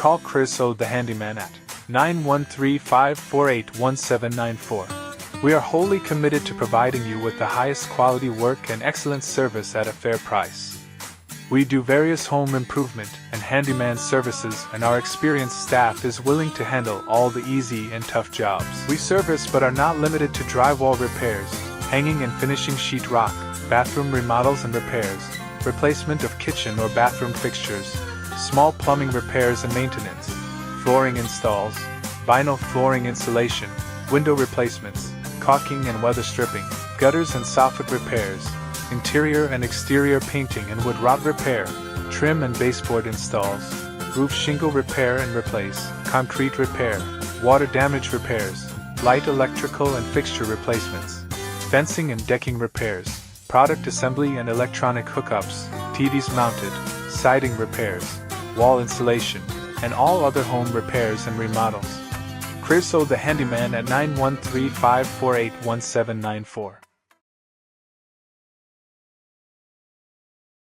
Call Chris O The Handyman at 913-548-1794. We are wholly committed to providing you with the highest quality work and excellent service at a fair price. We do various home improvement and handyman services, and our experienced staff is willing to handle all the easy and tough jobs. We service but are not limited to drywall repairs, hanging and finishing sheetrock, bathroom remodels and repairs, replacement of kitchen or bathroom fixtures, small plumbing repairs and maintenance, flooring installs, vinyl flooring insulation, window replacements, caulking and weather stripping, gutters and soffit repairs, interior and exterior painting and wood rot repair, trim and baseboard installs, roof shingle repair and replace, concrete repair, water damage repairs, light electrical and fixture replacements, fencing and decking repairs, product assembly and electronic hookups, TVs mounted, siding repairs, wall insulation, and all other home repairs and remodels. Chris O The Handyman at 913-548-1794.